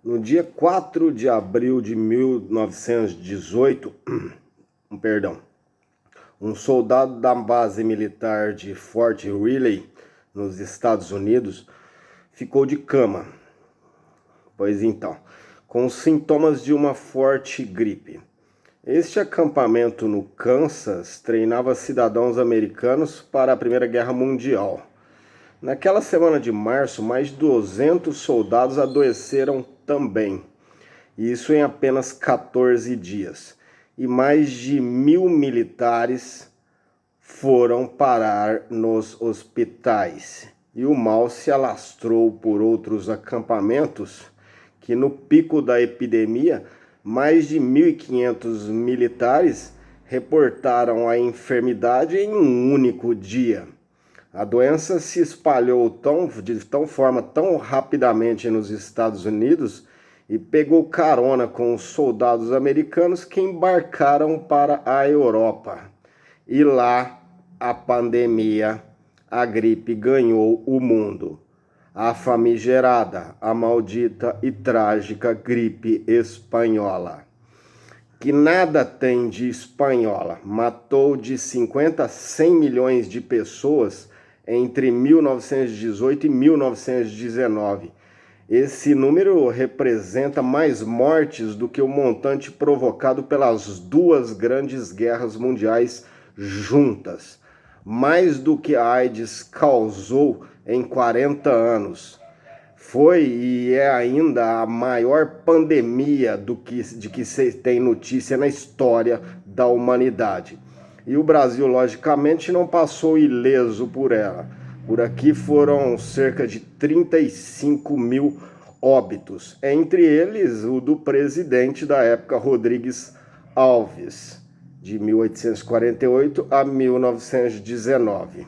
No dia 4 de abril de 1918, um soldado da base militar de Fort Riley, nos Estados Unidos, ficou de cama. Pois então, com os sintomas de uma forte gripe. Este acampamento no Kansas treinava cidadãos americanos para a Primeira Guerra Mundial. Naquela semana de março, mais de 200 soldados adoeceram também, isso em apenas 14 dias. E mais de 1.000 militares foram parar nos hospitais. E o mal se alastrou por outros acampamentos, que no pico da epidemia, mais de 1.500 militares reportaram a enfermidade em um único dia. A doença se espalhou de forma tão rapidamente nos Estados Unidos e pegou carona com os soldados americanos que embarcaram para a Europa. E lá a pandemia, a gripe ganhou o mundo. A famigerada, a maldita e trágica gripe espanhola, que nada tem de espanhola, matou de 50 a 100 milhões de pessoas entre 1918 e 1919. Esse número representa mais mortes do que o montante provocado pelas duas grandes guerras mundiais juntas. Mais do que a AIDS causou em 40 anos. Foi e é ainda a maior pandemia de que se tem notícia na história da humanidade. E o Brasil, logicamente, não passou ileso por ela. Por aqui foram cerca de 35 mil óbitos, entre eles o do presidente da época, Rodrigues Alves, de 1848 a 1919.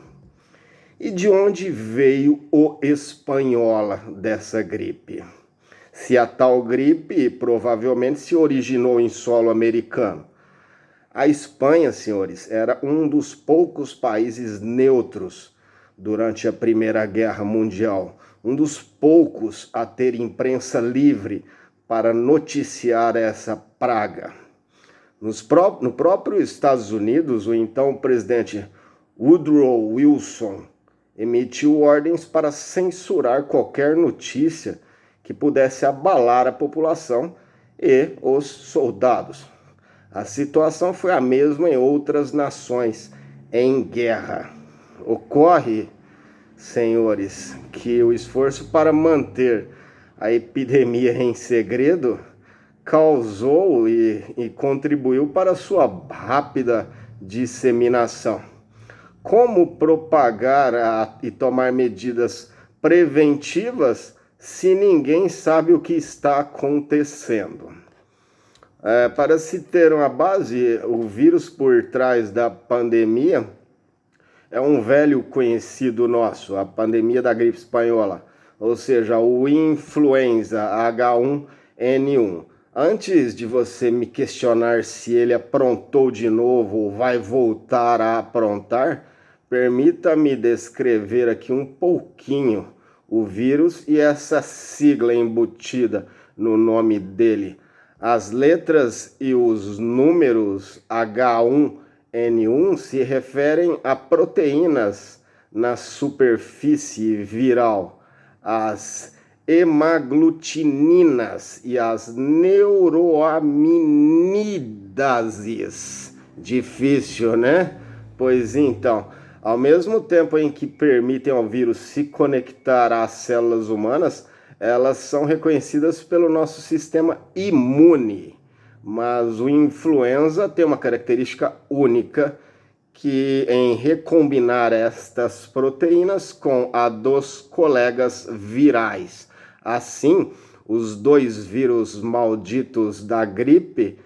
E de onde veio o espanhola dessa gripe? Se a tal gripe provavelmente se originou em solo americano. A Espanha, senhores, era um dos poucos países neutros durante a Primeira Guerra Mundial, um dos poucos a ter imprensa livre para noticiar essa praga. No próprio Estados Unidos, o então presidente Woodrow Wilson emitiu ordens para censurar qualquer notícia que pudesse abalar a população e os soldados. A situação foi a mesma em outras nações em guerra. Ocorre, senhores, que o esforço para manter a epidemia em segredo causou e contribuiu para sua rápida disseminação. Como propagar e tomar medidas preventivas se ninguém sabe o que está acontecendo? Para se ter uma base, o vírus por trás da pandemia é um velho conhecido nosso, a pandemia da gripe espanhola, ou seja, o influenza H1N1. Antes de você me questionar se ele aprontou de novo ou vai voltar a aprontar, permita-me descrever aqui um pouquinho o vírus e essa sigla embutida no nome dele. As letras e os números H1N1 se referem a proteínas na superfície viral, as hemaglutininas e as neuroaminidases. Difícil, né? Pois então, ao mesmo tempo em que permitem ao vírus se conectar às células humanas, elas são reconhecidas pelo nosso sistema imune. Mas o influenza tem uma característica única, que em recombinar estas proteínas com a dos colegas virais. Assim, os dois vírus malditos da gripe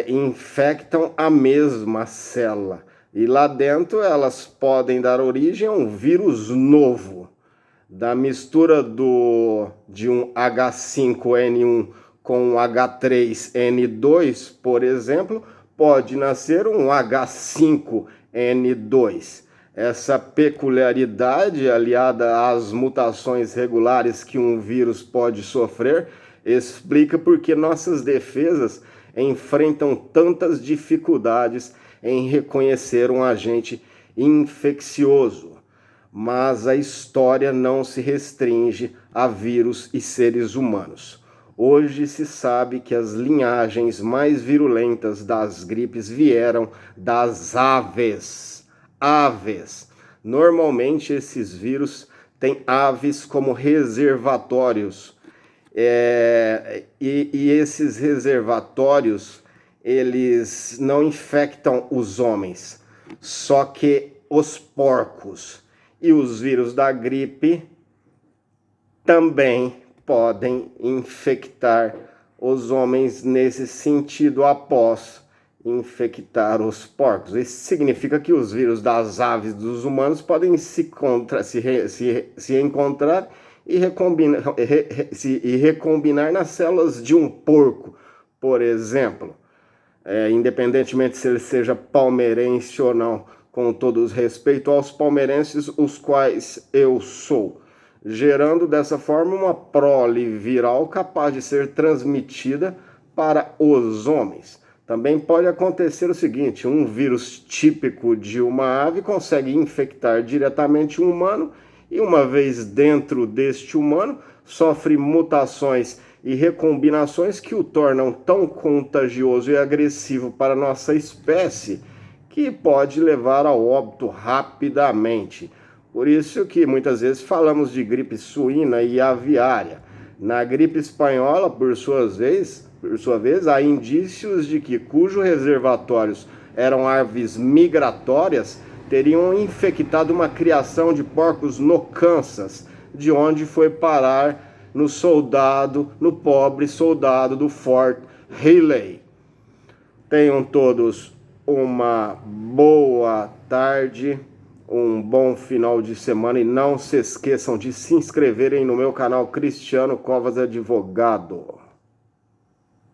infectam a mesma célula. E lá dentro elas podem dar origem a um vírus novo. Da mistura de um H5N1 com um H3N2, por exemplo, pode nascer um H5N2. Essa peculiaridade, aliada às mutações regulares que um vírus pode sofrer, Explica por que nossas defesas enfrentam tantas dificuldades em reconhecer um agente infeccioso. Mas a história não se restringe a vírus e seres humanos. Hoje se sabe que as linhagens mais virulentas das gripes vieram das aves. Aves. Normalmente esses vírus têm aves como reservatórios. E esses reservatórios, eles não infectam os homens, só que os porcos. E os vírus da gripe também podem infectar os homens nesse sentido após infectar os porcos. Isso significa que os vírus das aves dos humanos podem se encontrar e recombinar nas células de um porco, por exemplo. Independentemente se ele seja palmeirense ou não, com todo respeito aos palmeirenses, os quais eu sou, gerando dessa forma uma prole viral capaz de ser transmitida para os homens. Também pode acontecer o seguinte: um vírus típico de uma ave consegue infectar diretamente um humano e, uma vez dentro deste humano, sofre mutações e recombinações que o tornam tão contagioso e agressivo para nossa espécie que pode levar ao óbito rapidamente. Por isso que muitas vezes falamos de gripe suína e aviária. Na gripe espanhola, por sua vez, há indícios de que cujos reservatórios eram aves migratórias teriam infectado uma criação de porcos no Kansas, de onde foi parar no pobre soldado do Fort Riley. Tenham todos uma boa tarde, um bom final de semana e não se esqueçam de se inscreverem no meu canal Cristiano Covas Advogado.